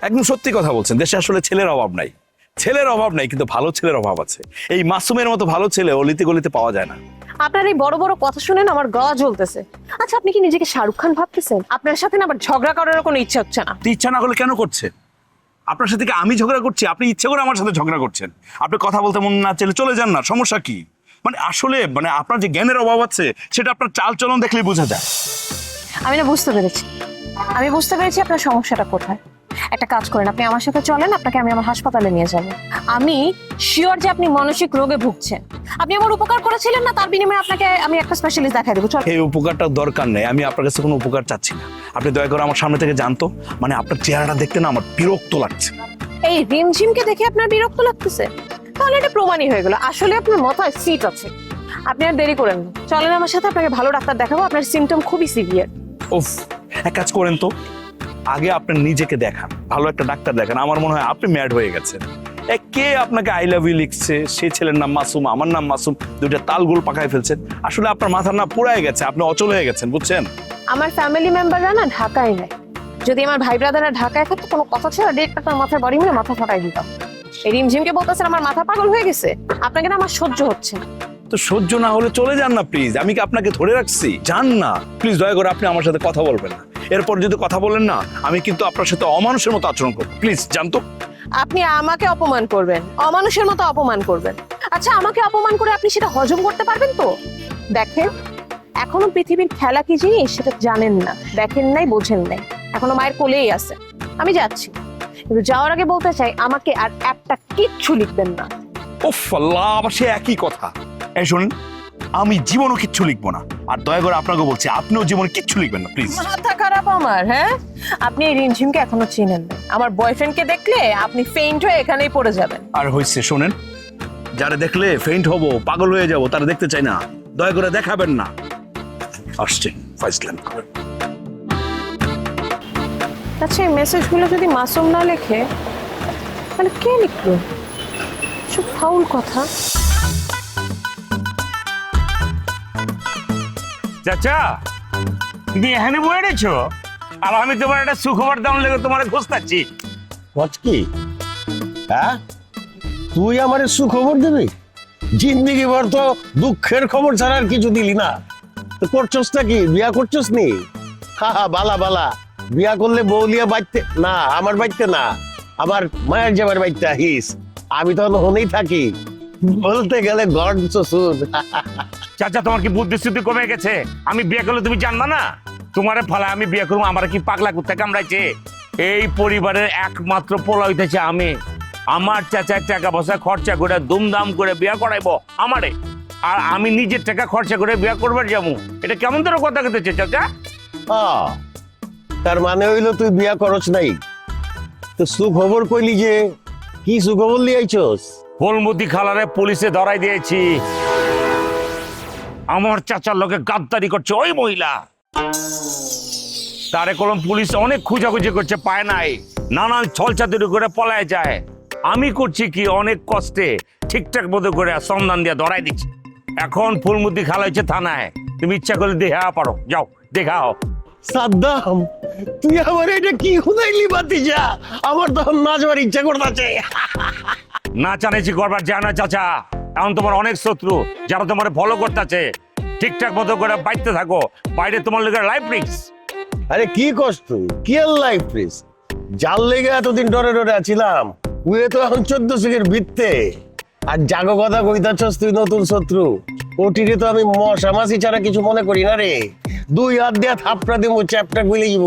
একদম সত্যি কথা বলছেন, দেশে আসলে ছেলের অভাব নাই, ছেলের অভাব নাই, কিন্তু ভালো ছেলের অভাব আছে। এই মাসুমের মতো ভালো ছেলে অলিতে গলিতে পাওয়া যায় না। আপনার এই বড় বড় কথা শুনেন আমার গলা জ্বলতেছে। আচ্ছা, আপনি কি নিজেকে শাহরুখ খান ভাবতেছেন? আপনার সাথে না আবার ঝগড়া করার কোনো ইচ্ছা হচ্ছে না। তো ইচ্ছা না হলে কেন করছে? আপনার সাথে কি আমি ঝগড়া করছি? আপনি ইচ্ছে করে আমার সাথে ঝগড়া করছেন। আপনি কথা বলতে মন না চাইলে চলে যান না, সমস্যা কি? মানে আসলে মানে আপনার যে জ্ঞানের অভাব আছে সেটা আপনার চাল চলন দেখলেই বোঝা যায়। আমি না বুঝতে পেরেছি, আমি বুঝতে পেরেছি আপনার সমস্যাটা কোথায়। একটা কাজ করেন, আপনি আমার সাথে চলেন, আপনাকে আমি আমার হাসপাতালে নিয়ে যাবো। আমি শিওর যে আপনি মানসিক রোগে ভুগছেন। আপনি আমার উপকার করেছিলেন না, তার বিনিময়ে আপনাকে আমি একটা স্পেশালিস্ট দেখাই দেবো। চল। এই উপকারটার দরকার নেই, আমি আপনার কাছে কোনো উপকার চাচ্ছি না। আপনি দয়া করে আমার সামনে থেকে জানতো, মানে আপনার চেহারাটা দেখতে না আমার বিরক্ত লাগছে। এই রিমঝিমকে দেখে আপনার বিরক্ত লাগতেছে? তাহলে এটা প্রমাণই হয়ে গেল আসলে আপনার মাথায় সিট আছে। আপনি আর দেরি করেন না, চলেন আমার সাথে, আপনাকে ভালো ডাক্তার দেখাবো। আপনার সিমটম খুবই সিভিয়ার। উফ, এক কাজ করেন তো, আগে আপনি নিজেকে দেখান, ভালো একটা ডাক্তার দেখান। আমার মনে হয় আপনি ম্যাড হয়ে গেছেন। কে আপনাকে আই লাভ ইউ লিখছে? সেই ছেলের নাম মাসুম, আমার নাম মাসুম, দুইটা তালগোল পাকায় ফেলছেন। আসলে আপনার মাথার না পুরাই গেছে, আপনি অচল হয়ে গেছেন, বুঝছেন? আমার ফ্যামিলি মেম্বাররা না ঢাকায় নাই। যদি আমার ভাই ব্রাদাররা ঢাকায় থাকতো, কোনো কথা ছিল ডিরেক্ট আপনার মাথায় বাড়ি মেরে মাথা ফাটাই দিতাম। এই রিমঝিমকে বলতেছেন আমার মাথা পাগল হয়ে গেছে? আপনাকে না আমার সহ্য হচ্ছে না। তো সহ্য না হলে চলে যান না প্লিজ, আমি কি আপনাকে ধরে রাখছি? যান না প্লিজ, দয়া করে আপনি আমার সাথে কথা বলবেন না। এরপর যদি কথা বলেন না, আমি কিন্তু আপনার সাথে অমানুষের মতো আচরণ করবো। প্লিজ যান তো। আপনি আমাকে অপমান করবেন, অমানুষের মতো অপমান করবেন? আচ্ছা, আমাকে অপমান করে আপনি সেটা হজম করতে পারবেন তো? দেখেন, এখনো পৃথিবীর খেলা কি জিনিস সেটা জানেন না, দেখেন নাই, বোঝেন নাই, এখনো মায়ের কোলেই আছে। আমি যাচ্ছি, কিন্তু যাওয়ার আগে বলতে চাই আমাকে আর একটা কিচ্ছু লিখবেন না। উফ আল্লাহ, আবার সে একই কথা। এই শুনুন, আমি জীবনও কিচ্ছু লিখবো না, আর দয়া করে আপনাকে বলছি আপনিও জীবনে কিচ্ছু লিখবেন না প্লিজ। মাথা খারাপ আমার? হ্যাঁ, আপনি এই রিমঝিমকে এখনো চিনেন না। আমার বয়ফ্রেন্ডকে দেখলে আপনি ফেইন্ট হয়ে এখানেই পড়ে যাবেন। আর হয়েছে, শোনেন, যারা দেখলে ফেইন্ট হবো, পাগল হয়ে যাবো, তারা দেখতে চাই না। দয়া করে দেখাবেন না। আসছে ফাইজলাম। আচ্ছা, এই মেসেজগুলো যদি মাসুম না লেখে তাহলে কে লিখলো? সব ফাউল কথা। চাচা, তুমি এখানে বয়ে রেছো, আর আমি তোমার একটা সুখবর দাম লেগে তোমার খুঁজতাছি। কি হ্যাঁ, তুই আমার সুখবর দিবি? জিন্দিগি ভর তো দুঃখের খবর ছাড়া আর কিছু দিলি না। তো করছসটা কি, বিয়া করছস নি? হা হা, বালা বালা। বিয়া করলে বৌলিয়া বাইতে না, আমার বাইতে না, আমার মায়ের যাবার বাইতে আহিস। আমি তখন হনেই থাকি, বলতে গেলে গড শ্বশুর। চাচা, তোমার কি বুদ্ধি শুদ্ধি কমে গেছে? আমি বিয়ে করলে তুমি জানবা না? তোমারে ফলা আমি বিয়ে করবো, আমার কি পাগলা কুত্তা কামড়াইছে? এই পরিবারের একমাত্র পোলা হইতেছে আমি। আমার চাচার টাকা পয়সা খরচা করে দুমদাম করে বিয়ে করাইবো আমারে, আর আমি নিজের টাকা খরচা করে বিয়ে করবার যাবো? এটা কেমন ধরো কথা কেটেছে চাচা? তার মানে হইলো তুই বিয়া করছ নাই? তো সুখবর কইলি যে, কি সুখবর লিয়াইছস? ফুলমতি খালারে পুলিশে ধরাই দিয়েছি। আমার চাচার লোকে গাদ্দারি করছে ওই মহিলা। তারে কলম পুলিশ অনেক খুঁজাখুঁজি করছে, পায় নাই, নানান ছলচাতুরি করে পলায় যায়। আমি করছি কি, অনেক কষ্টে ঠিকঠাক মতো করে সন্ধান দিয়ে ধরাই দিচ্ছি। এখন ফুলমতি খালা হচ্ছে থানায়, তুমি ইচ্ছা করলে দেখা পারো, যাও দেখাও। সাদ্দাম, তুই আমার এটা কি খুদাইলি বাতিজা? আমার তখন নাচবার ইচ্ছা করতেছে। না জানাইছি করবার যায় না চাচা, এখন তোমার অনেক শত্রু যারা তোমার ফলো করতেছে। ঠিকঠাক মতো করে বাইতে থাকো, বাইরে তোমার লেগে লাইফ রিস্ক। আরে কি কষ্ট, কি লাইফ রিস্ক? জাল লেগে এতদিন ডরে ডরে আছিলাম, উয়ে তো এখন 1400 ভিত্তে। আর জাগো কথা কইতাছস তুই নতুন শত্রু। ওটিরে তো আমি মশা মাছি ছাড়া কিছু মনে করি না রে। 2 হাত দিয়ে থাপড়া দিব, চ্যাপটা গুলি দিব।